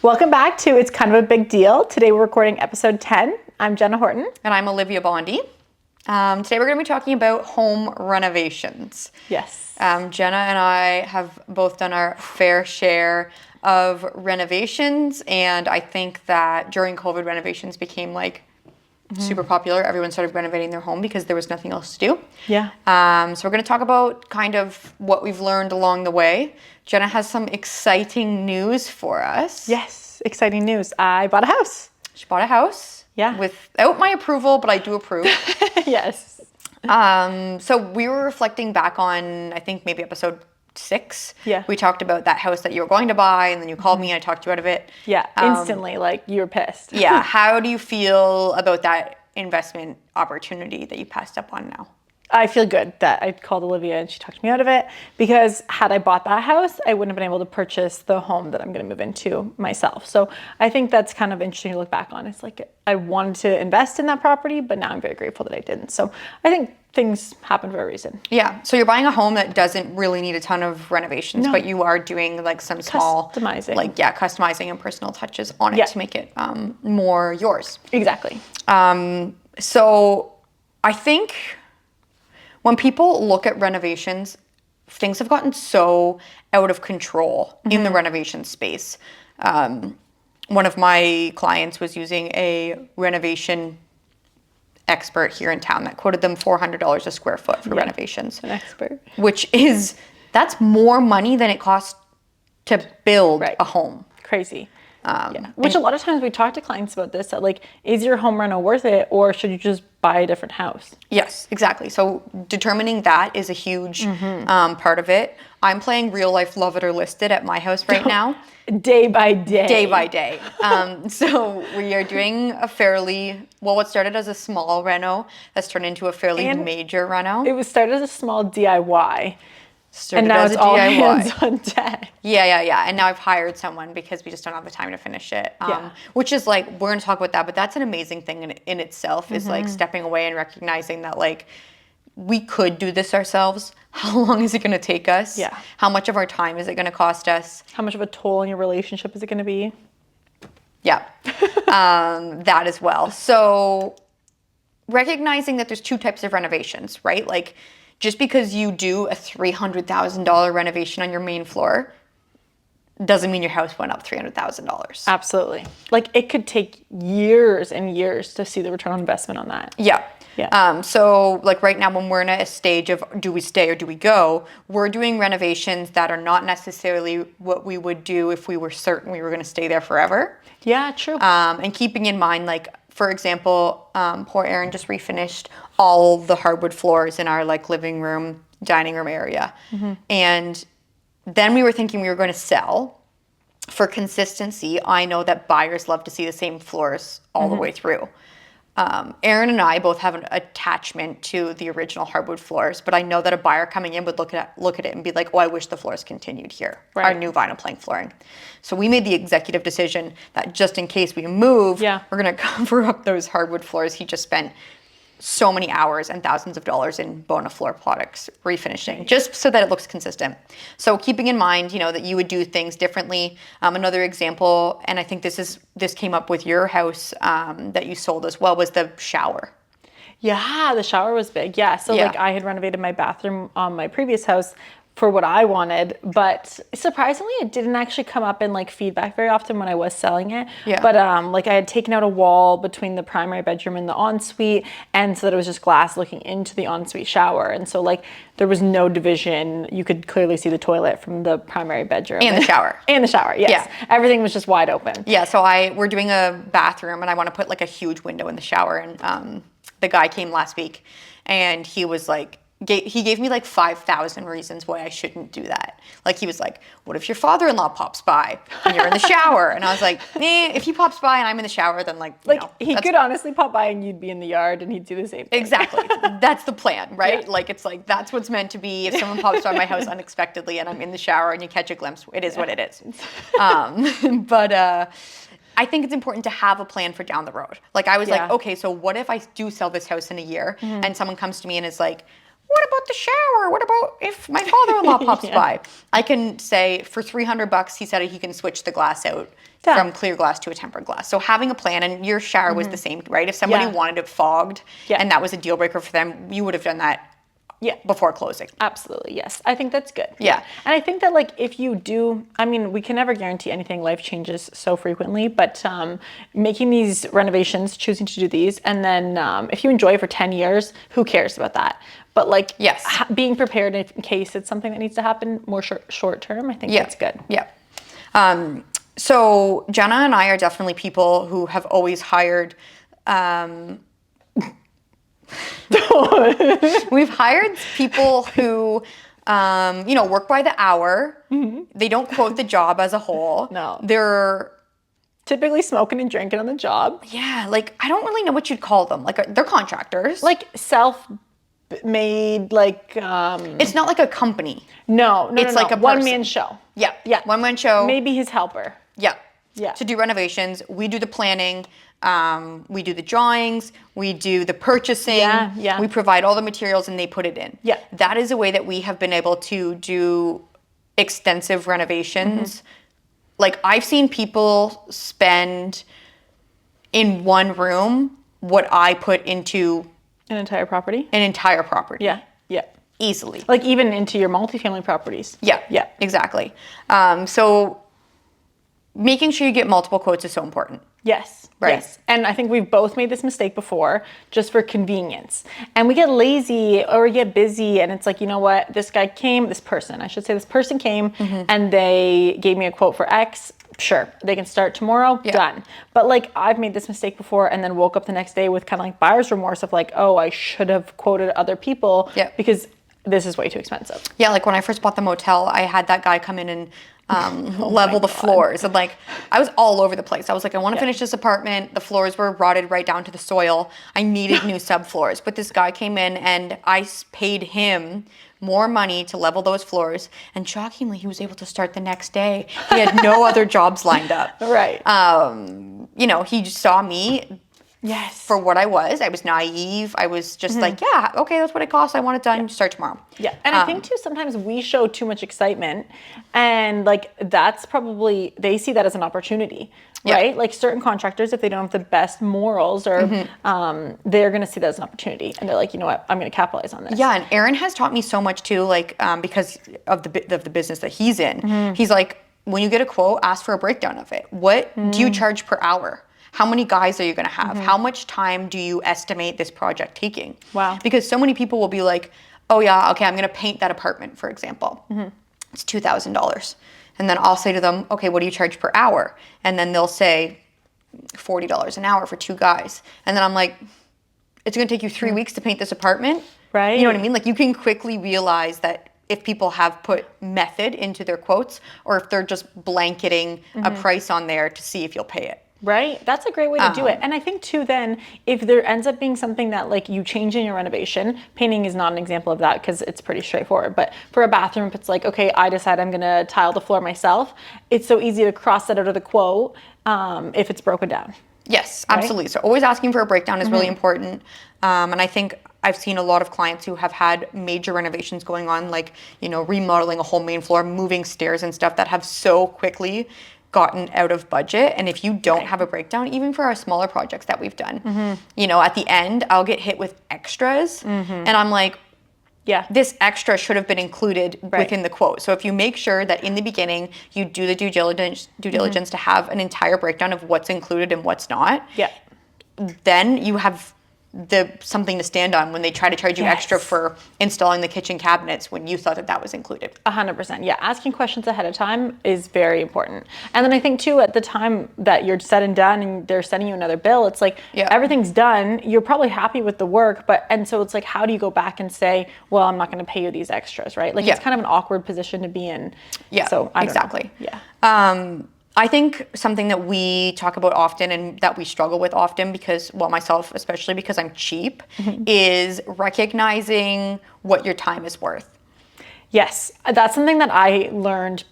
Welcome back to It's Kind of a Big Deal. Today we're recording episode 10. I'm Jenna Horton. And I'm Olivia Bondi. Today we're going to be talking about home renovations. Yes. Jenna and I have both done our fair share of renovations, and I think that during COVID, renovations became super popular. Everyone started renovating their home because there was nothing else to do. Yeah. So we're going to talk about kind of what we've learned along the way. Jenna has some exciting news for us. Yes. Exciting news. I bought a house. She bought a house. Yeah. Without my approval, but I do approve. Yes. So we were reflecting back on, I think maybe episode 6. Yeah. We talked about that house that you were going to buy, and then you called me and I talked you out of it. Yeah. Instantly, you were pissed. Yeah. How do you feel about that investment opportunity that you passed up on now? I feel good that I called Olivia and she talked me out of it, because had I bought that house, I wouldn't have been able to purchase the home that I'm going to move into myself. So I think that's kind of interesting to look back on. It's like I wanted to invest in that property, but now I'm very grateful that I didn't. So I think things happen for a reason. Yeah. So you're buying a home that doesn't really need a ton of renovations, but you are doing some small customizing. Customizing and personal touches on it to make it more yours. Exactly. So I think when people look at renovations, things have gotten so out of control in the renovation space. One of my clients was using a renovation expert here in town that quoted them $400 a square foot for renovations. An expert. That's more money than it costs to build a home. Crazy. Which a lot of times we talk to clients about this, that is your home reno worth it, or should you just buy a different house? Yes, exactly. So determining that is a huge part of it. I'm playing real life Love It or List It at my house right now. Day by day. Day by day. So we are doing what started as a small reno has turned into a fairly major reno. It was started as a small DIY. And now it's all hands on deck. Yeah. And now I've hired someone because we just don't have the time to finish it. Which is we're going to talk about that, but that's an amazing thing in itself, is stepping away and recognizing that we could do this ourselves. How long is it going to take us? Yeah. How much of our time is it going to cost us? How much of a toll on your relationship is it going to be? Yeah. That as well. So recognizing that there's two types of renovations, right? Just because you do a $300,000 renovation on your main floor doesn't mean your house went up $300,000. Absolutely. It could take years and years to see the return on investment on that. Yeah. So right now, when we're in a stage of do we stay or do we go, we're doing renovations that are not necessarily what we would do if we were certain we were going to stay there forever. Yeah, true. And keeping in mind, for example, poor Erin just refinished all the hardwood floors in our living room, dining room area. And then we were thinking we were going to sell. For consistency, I know that buyers love to see the same floors all the way through. Erin and I both have an attachment to the original hardwood floors, but I know that a buyer coming in would look at it and be like, oh, I wish the floors continued here, our new vinyl plank flooring. So we made the executive decision that just in case we move, we're going to cover up those hardwood floors. He just spent so many hours and thousands of dollars in Bona Floor products refinishing, just so that it looks consistent. So keeping in mind, that you would do things differently. Another example, and I think this came up with your house that you sold as well, was the shower. Yeah, the shower was big. Yeah, so I had renovated my bathroom on my previous house for what I wanted, but surprisingly it didn't actually come up in feedback very often when I was selling it. But I had taken out a wall between the primary bedroom and the ensuite, and so that it was just glass looking into the ensuite shower, and so there was no division. You could clearly see the toilet from the primary bedroom and the shower. And the shower, yes. Yeah. Everything was just wide open. Yeah, so we're doing a bathroom and I want to put a huge window in the shower, and the guy came last week and he was he gave me 5,000 reasons why I shouldn't do that. He was like, what if your father-in-law pops by and you're in the shower? And I was like, if he pops by and I'm in the shower, then he could honestly pop by and you'd be in the yard and he'd do the same thing. Exactly. That's the plan, right? Yeah. That's what's meant to be. If someone pops by my house unexpectedly and I'm in the shower and you catch a glimpse, it is what it is. But I think it's important to have a plan for down the road. I was okay, so what if I do sell this house in a year and someone comes to me and is like, what about the shower? What about if my father-in-law pops Yeah. by? I can say for $300, he said he can switch the glass out Done. from clear glass to a tempered glass. So having a plan, and your shower was the same, right? If somebody Yeah. wanted it fogged Yeah. and that was a deal breaker for them, you would have done that Yeah. before closing. Absolutely, yes. I think that's good. Yeah. And I think that like if you do, I mean, we can never guarantee anything. Life changes so frequently, but making these renovations, choosing to do these, and then if you enjoy it for 10 years, who cares about that? But like Yes. being prepared in case it's something that needs to happen more short term, I think that's good. Yeah. So Jenna and I are definitely people who have always hired. We've hired people who, work by the hour. They don't quote the job as a whole. No. They're, Typically smoking and drinking on the job. yeah, like I don't really know what you'd call them. Like they're contractors. Like self-made, like it's not like a company. no, It's like a one-man show. Yeah. Yeah. One-man show. Maybe his helper. Yeah. Yeah. To do renovations, we do the planning, we do the drawings, we do the purchasing. Yeah, yeah. We provide all the materials and they put it in. Yeah. That is a way that we have been able to do extensive renovations. Mm-hmm. Like I've seen people spend in one room what I put into An entire property. an entire property. Yeah. Yeah. Easily. Like even into your multifamily properties. Yeah. Yeah. Exactly. So making sure you get multiple quotes is so important. Yes. Right. Yes. And I think we've both made this mistake before just for convenience. And we get lazy or we get busy and it's like, you know what? This person came and they gave me a quote for X. Sure. They can start tomorrow. Yeah. Done. But like I've made this mistake before and then woke up the next day with kind of like buyer's remorse of like, oh, I should have quoted other people Yeah. because this is way too expensive. Yeah, like when I first bought the motel, I had that guy come in and level the floors. And like, I was all over the place. I was like, I want to finish this apartment. The floors were rotted right down to the soil. I needed new subfloors. But this guy came in and I paid him more money to level those floors. And shockingly, he was able to start the next day. He had no other jobs lined up. Right. He just saw me yes. for what I was. I was naive. I was just like, yeah, okay, that's what it costs. I want it done. Start tomorrow. Yeah. And I think too, sometimes we show too much excitement and like, that's probably, they see that as an opportunity, right? Like certain contractors, if they don't have the best morals or they're going to see that as an opportunity and they're like, you know what, I'm going to capitalize on this. Yeah. And Aaron has taught me so much too, like, because of the business that he's in. He's like, when you get a quote, ask for a breakdown of it. What do you charge per hour? How many guys are you going to have? How much time do you estimate this project taking? Wow. Because so many people will be like, oh yeah, okay, I'm going to paint that apartment, for example. It's $2,000. And then I'll say to them, okay, what do you charge per hour? And then they'll say $40 an hour for two guys. And then I'm like, it's going to take you 3 weeks to paint this apartment? Right. You know what I mean? Like you can quickly realize that if people have put method into their quotes or if they're just blanketing a price on there to see if you'll pay it. Right? That's a great way to do it. And I think too then, if there ends up being something that like you change in your renovation, painting is not an example of that because it's pretty straightforward. But for a bathroom, if it's like, okay, I decide I'm going to tile the floor myself, it's so easy to cross that out of the quote if it's broken down. Yes, absolutely. So always asking for a breakdown is really important. And I think I've seen a lot of clients who have had major renovations going on, like, remodeling a whole main floor, moving stairs and stuff that have so quickly gotten out of budget. And if you don't have a breakdown, even for our smaller projects that we've done, at the end, I'll get hit with extras. And I'm like, Yeah. this extra should have been included within the quote. So if you make sure that in the beginning you do the due diligence to have an entire breakdown of what's included and what's not, Yeah. then you have something to stand on when they try to charge you extra Yes. for installing the kitchen cabinets when you thought that was included. 100%. Yeah. Asking questions ahead of time is very important. And then I think too, at the time that you're said and done and they're sending you another bill, it's like everything's done. You're probably happy with the work, and so it's like, how do you go back and say, well, I'm not going to pay you these extras, right? Like it's kind of an awkward position to be in. Yeah, So I don't exactly. know. Yeah. I think something that we talk about often and that we struggle with often because, well, myself, especially because I'm cheap, is recognizing what your time is worth. Yes, that's something that I learned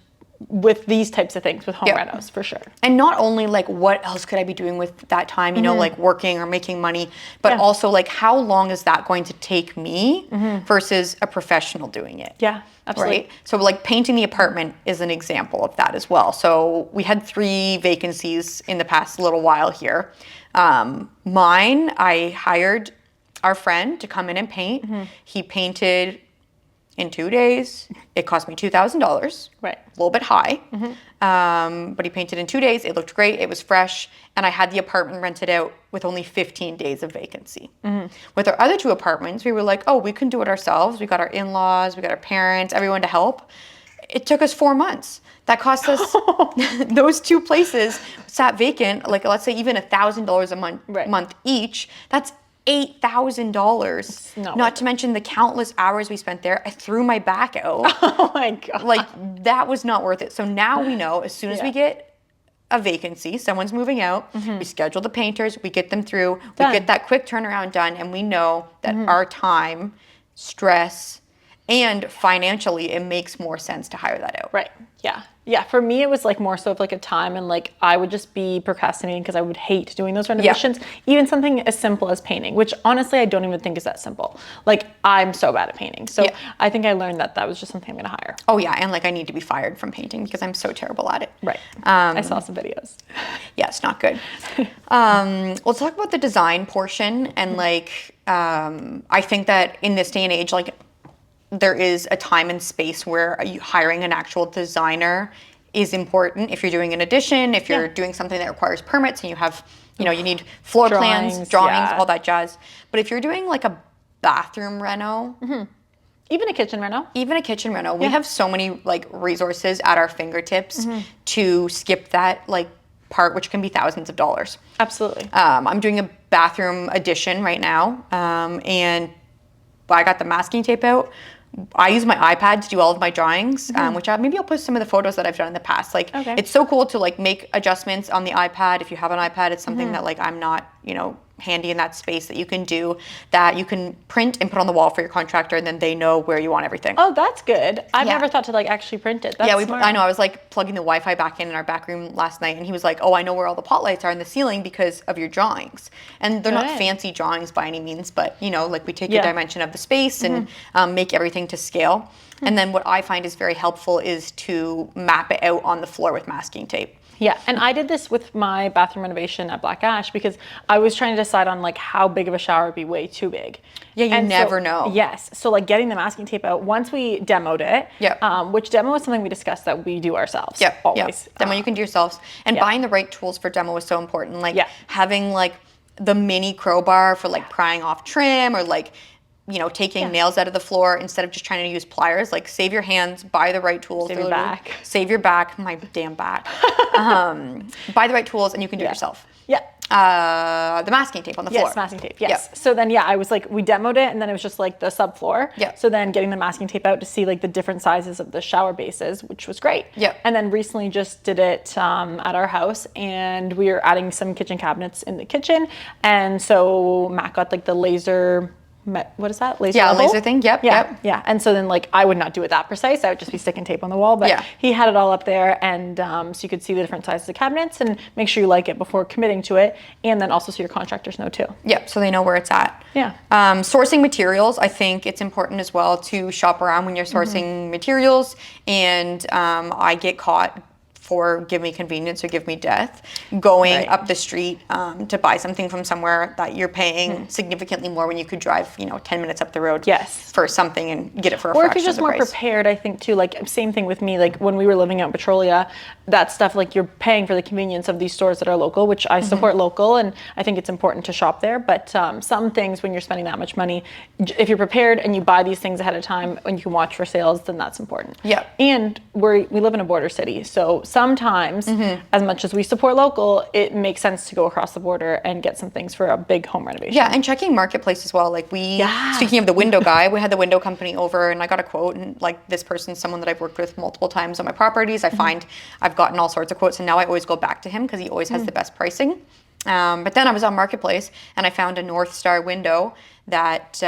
with these types of things, with home Yeah. renos, for sure. And not only like what else could I be doing with that time, you know, like working or making money, but Yeah. also like how long is that going to take me versus a professional doing it? Yeah, absolutely. Right. So like painting the apartment is an example of that as well. So we had 3 vacancies in the past little while here. Mine, I hired our friend to come in and paint. He painted in 2 days. It cost me $2,000. Right. A little bit high. But he painted in 2 days. It looked great. It was fresh. And I had the apartment rented out with only 15 days of vacancy. With our other 2 apartments, we were like, oh, we can do it ourselves. We got our in-laws, we got our parents, everyone to help. It took us 4 months. That cost us, those 2 places sat vacant, like let's say even $1,000 a month each. That's $8,000. Not to mention the countless hours we spent there. I threw my back out. Oh my God. Like that was not worth it. So now we know as soon as we get a vacancy, someone's moving out, we schedule the painters, we get them through, we get that quick turnaround done, and we know that our time, stress, and financially it makes more sense to hire that out. Right. Yeah. Yeah. For me, it was like more so of like a time, and like I would just be procrastinating because I would hate doing those renovations. Even something as simple as painting, which honestly I don't even think is that simple. Like I'm so bad at painting. So I think I learned that was just something I'm going to hire. Oh yeah. And like I need to be fired from painting because I'm so terrible at it. Right. I saw some videos. Yeah, it's not good. We'll talk about the design portion. And like, I think that in this day and age, like there is a time and space where hiring an actual designer is important. If you're doing an addition, if you're doing something that requires permits and you have, you know, you need floor plans, drawings, all that jazz. But if you're doing like a bathroom reno, even a kitchen reno, we have so many like resources at our fingertips to skip that like part, which can be thousands of dollars. Absolutely. I'm doing a bathroom addition right now, and I got the masking tape out. I use my iPad to do all of my drawings, which maybe I'll post some of the photos that I've done in the past. Like, it's so cool to like make adjustments on the iPad. If you have an iPad, it's something that like I'm not, you know, handy in that space that you can do, that you can print and put on the wall for your contractor, and then they know where you want everything. Oh, that's good. I've never thought to like actually print it. That's smart. I know. I was like plugging the Wi-Fi back in our back room last night, and he was like, "Oh, I know where all the pot lights are in the ceiling because of your drawings." And they're not fancy drawings by any means, but you know, like we take a dimension of the space and make everything to scale. And then what I find is very helpful is to map it out on the floor with masking tape. Yeah, and I did this with my bathroom renovation at Black Ash because I was trying to decide on like how big of a shower would be way too big. Yeah, you never know. Yes, so like getting the masking tape out, once we demoed it, which demo is something we discussed that we do ourselves. Always. Demo you can do yourselves. And buying the right tools for demo is so important. Like having like the mini crowbar for like prying off trim, or like, you know, taking nails out of the floor instead of just trying to use pliers. Like save your hands, buy the right tools. Save your back. Save your back, my damn back. Buy the right tools and you can do it yourself. Yeah. The masking tape on the floor. Yes, masking tape. Yes. So then, I was like, we demoed it, and then it was just like the subfloor. Yeah. So then getting the masking tape out to see like the different sizes of the shower bases, which was great. Yeah. And then recently just did it at our house, and we are adding some kitchen cabinets in the kitchen, and so Matt got like the laser. What is that? Laser level? Laser thing. Yep. Yeah. And so then like I would not do it that precise. I would just be sticking tape on the wall. But he had it all up there, and so you could see the different sizes of cabinets and make sure you like it before committing to it, and then also so your contractors know too. Yeah, so they know where it's at. Yeah. Sourcing materials, I think it's important as well to shop around when you're sourcing materials. And I get caught for give me convenience or give me death, going up the street to buy something from somewhere that you're paying significantly more when you could drive, 10 minutes up the road for something and get it for a fraction of the price. Or if you're just more prepared, I think too, like same thing with me, like when we were living out in Petrolia, that stuff, like you're paying for the convenience of these stores that are local, which I support local, and I think it's important to shop there. But some things, when you're spending that much money, if you're prepared and you buy these things ahead of time and you can watch for sales, then that's important. Yeah. And we live in a border city, so sometimes, as much as we support local, it makes sense to go across the border and get some things for a big home renovation. Yeah, and checking Marketplace as well. Like speaking of the window guy, we had the window company over, and I got a quote, and like this person's someone that I've worked with multiple times on my properties. I find I've gotten all sorts of quotes, and now I always go back to him because he always has the best pricing. But then I was on Marketplace, and I found a North Star window that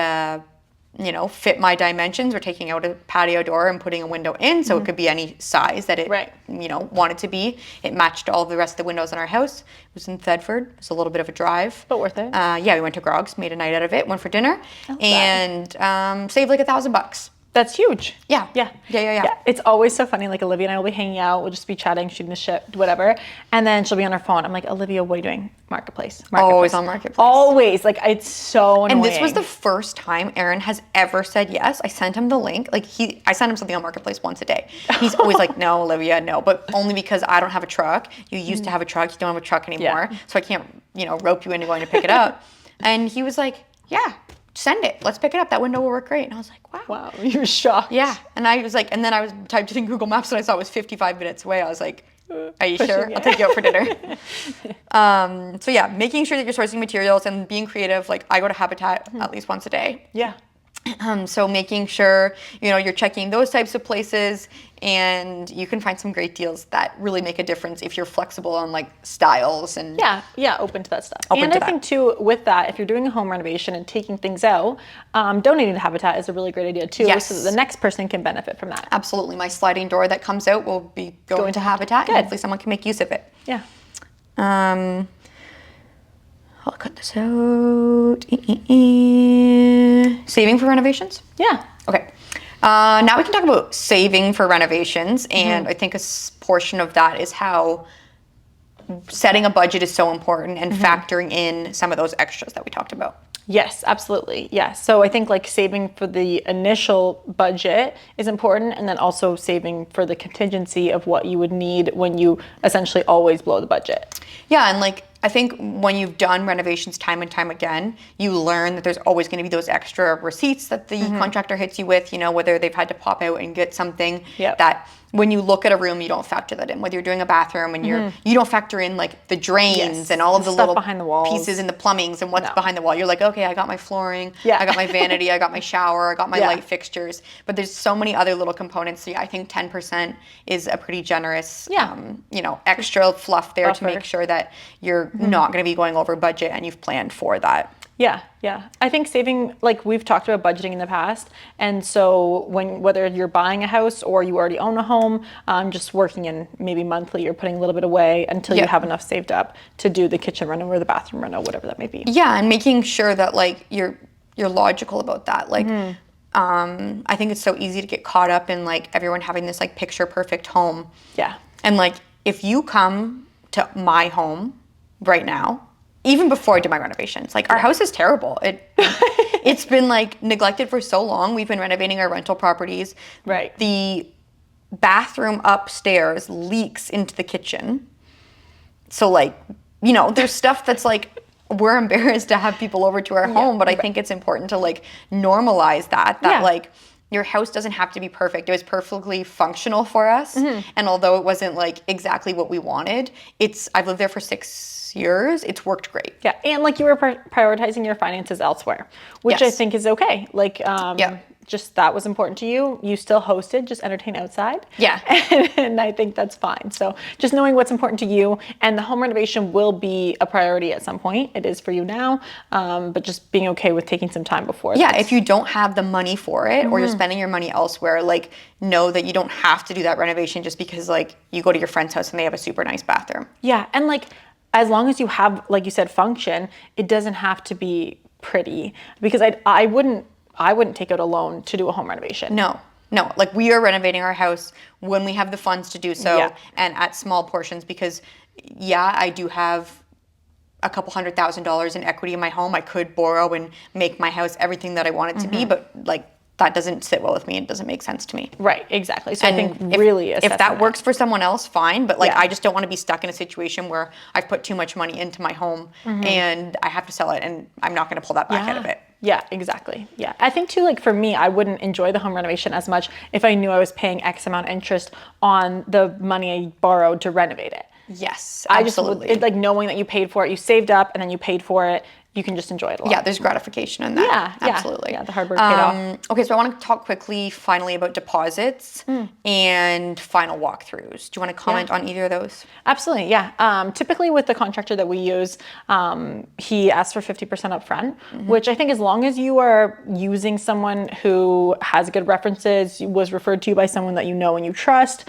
you know, fit my dimensions. We're taking out a patio door and putting a window in, so it could be any size that it, Right. you know, wanted to be. It matched all the rest of the windows in our house. It was in Thedford. It was a little bit of a drive. But worth it. Yeah, we went to Grog's, made a night out of it, went for dinner, love and saved like $1,000. That's huge. Yeah. Yeah. Yeah. It's always so funny. Like Olivia and I will be hanging out. We'll just be chatting, shooting the shit, whatever. And then she'll be on her phone. I'm like, Olivia, what are you doing? Marketplace. Always on Marketplace. Always. Like, it's so annoying. And this was the first time Aaron has ever said yes. I sent him the link. Like I sent him something on Marketplace once a day. He's always like, no, Olivia, no. But only because I don't have a truck. You used to have a truck. You don't have a truck anymore. Yeah. So I can't, you know, rope you into going to pick it up. And he was like, yeah, send it. Let's pick it up. That window will work great. And I was like, wow. Wow, you were shocked. Yeah. And I was like, and then I was typed it in Google Maps and I saw it was 55 minutes away. I was like, are you sure? it. I'll take you out for dinner. So yeah, making sure that you're sourcing materials and being creative. Like I go to Habitat at least once a day. Yeah. So making sure, you know, you're checking those types of places, and you can find some great deals that really make a difference if you're flexible on like styles and Yeah, open to that stuff. Open and to I that. think too, with that, if you're doing a home renovation and taking things out, donating to Habitat is a really great idea too, Yes. so that the next person can benefit from that. absolutely. My sliding door that comes out will be going to Habitat, and Good. hopefully someone can make use of it. Yeah. I'll cut this out. Saving for renovations? Yeah. Okay. Now we can talk about saving for renovations, and I think portion of that is how setting a budget is so important and factoring in some of those extras that we talked about. Yes, absolutely. Yes. So I think like saving for the initial budget is important, and then also saving for the contingency of what you would need when you essentially always blow the budget. Yeah, and like I think when you've done renovations time and time again, you learn that there's always going to be those extra receipts that the contractor hits you with, you know, whether they've had to pop out and get something Yep. that when you look at a room, you don't factor that in. Whether you're doing a bathroom and you don't factor in like the drains Yes. and all of the Stuff little behind the walls. pieces in the plumbings and what's No. behind the wall. You're like, okay, I got my flooring, Yeah. I got my vanity, I got my shower, I got my Yeah. light fixtures, but there's so many other little components. So yeah, I think 10% is a pretty generous, Yeah. you know, extra fluff there to Buffer. make sure that you're not going to be going over budget and you've planned for that. Yeah. I think saving, like we've talked about budgeting in the past, and so whether you're buying a house or you already own a home, just working in maybe monthly, you're putting a little bit away until you Yeah. have enough saved up to do the kitchen reno or the bathroom reno, whatever that may be. Yeah, and making sure that like you're logical about that. Like I think it's so easy to get caught up in like everyone having this like picture perfect home. Yeah. And like if you come to my home right now, even before I did my renovations, like our house is terrible. It's been like neglected for so long. We've been renovating our rental properties. Right. The bathroom upstairs leaks into the kitchen. So like, you know, there's stuff that's like we're embarrassed to have people over to our home, but I think it's important to like normalize that Yeah. like your house doesn't have to be perfect. It was perfectly functional for us. And although it wasn't like exactly what we wanted, I've lived there for 6 years. It's worked great. Yeah, and like you were prioritizing your finances elsewhere, which I Yes. think is okay. Like, Yeah. just that was important to you. You still hosted, just entertain outside. Yeah. And I think that's fine. So just knowing what's important to you, and the home renovation will be a priority at some point. It is for you now, but just being okay with taking some time before. Yeah, that's- if you don't have the money for it or you're spending your money elsewhere, like know that you don't have to do that renovation just because like you go to your friend's house and they have a super nice bathroom. Yeah, and like as long as you have, like you said, function, it doesn't have to be pretty, because I wouldn't take out a loan to do a home renovation. No, like we are renovating our house when we have the funds to do so Yeah. and at small portions because yeah, I do have a couple $100,000 in equity in my home. I could borrow and make my house everything that I want it to be, but like that doesn't sit well with me. It doesn't make sense to me. Right, exactly. So I think if, really if assessing that works for someone else, fine. But like, Yeah. I just don't want to be stuck in a situation where I've put too much money into my home and I have to sell it, and I'm not going to pull that back out of it. Yeah, exactly. Yeah. I think too, like for me, I wouldn't enjoy the home renovation as much if I knew I was paying X amount of interest on the money I borrowed to renovate it. Yes, I absolutely. just would, like knowing that you paid for it, you saved up and then you paid for it, you can just enjoy it a lot. Yeah, there's gratification in that. Yeah, Absolutely. Yeah, the hard work paid off. Okay, so I want to talk quickly finally about deposits and final walkthroughs. Do you want to comment on either of those? Absolutely, yeah. Typically with the contractor that we use, he asks for 50% up front, which I think as long as you are using someone who has good references, was referred to you by someone that you know and you trust,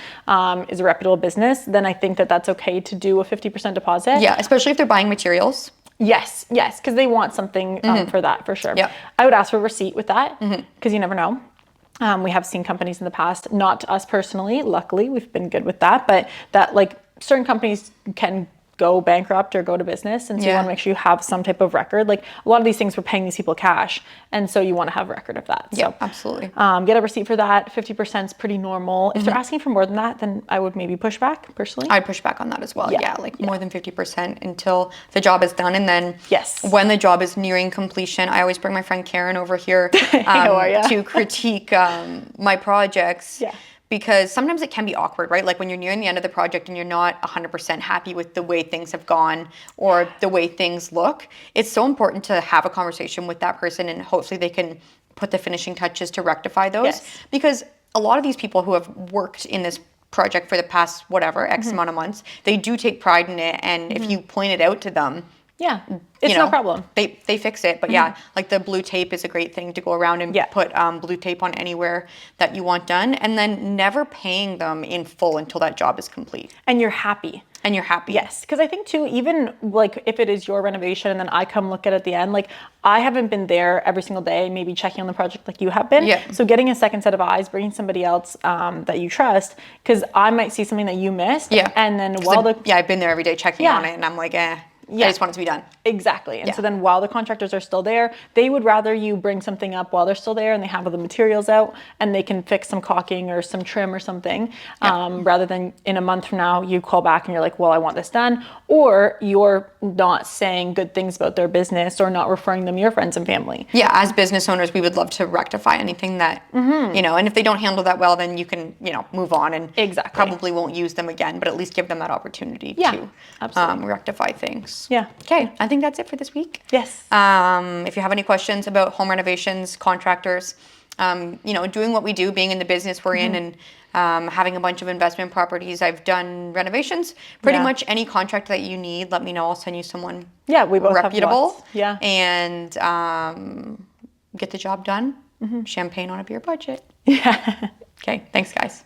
is a reputable business, then I think that that's okay to do a 50% deposit. Yeah, especially if they're buying materials. Yes, because they want something for that, for sure. Yep. I would ask for a receipt with that, because you never know. We have seen companies in the past, not us personally, luckily, we've been good with that, but that like certain companies can go bankrupt or go to business. And so you want to make sure you have some type of record. Like a lot of these things, we're paying these people cash. And so you want to have a record of that. Yeah, so, absolutely. Get a receipt for that. 50% is pretty normal. If they're asking for more than that, then I would maybe push back personally. I'd push back on that as well. Yeah, more than 50% until the job is done. And then when the job is nearing completion, I always bring my friend Karen over here to critique my projects. Yeah. Because sometimes it can be awkward, right? Like when you're nearing the end of the project and you're not 100% happy with the way things have gone or the way things look, it's so important to have a conversation with that person and hopefully they can put the finishing touches to rectify those. Yes. Because a lot of these people who have worked in this project for the past whatever, X amount of months, they do take pride in it. And if you point it out to them, it's no problem. They fix it. But like the blue tape is a great thing to go around and put blue tape on anywhere that you want done. And then never paying them in full until that job is complete. And you're happy. Yes, because I think too, even like if it is your renovation and then I come look at it at the end, like I haven't been there every single day, maybe checking on the project like you have been. Yeah. So getting a second set of eyes, bringing somebody else that you trust, because I might see something that you missed. Yeah. And then I've been there every day checking on it and I'm like, I just want it to be done. Exactly. And so then while the contractors are still there, they would rather you bring something up while they're still there and they have all the materials out and they can fix some caulking or some trim or something, rather than in a month from now you call back and you're like, well, I want this done. Or you're not saying good things about their business or not referring them to your friends and family. Yeah, as business owners, we would love to rectify anything that, and if they don't handle that well, then you can, move on and probably won't use them again, but at least give them that opportunity to rectify things. Yeah. Okay, I think that's it for this week. Yes. If you have any questions about home renovations, contractors, doing what we do, being in the business we're in and having a bunch of investment properties, I've done renovations. Pretty much any contract that you need, let me know. I'll send you someone we both reputable. Have lots. Yeah. And get the job done. Champagne on a beer budget. Yeah. Okay, thanks guys.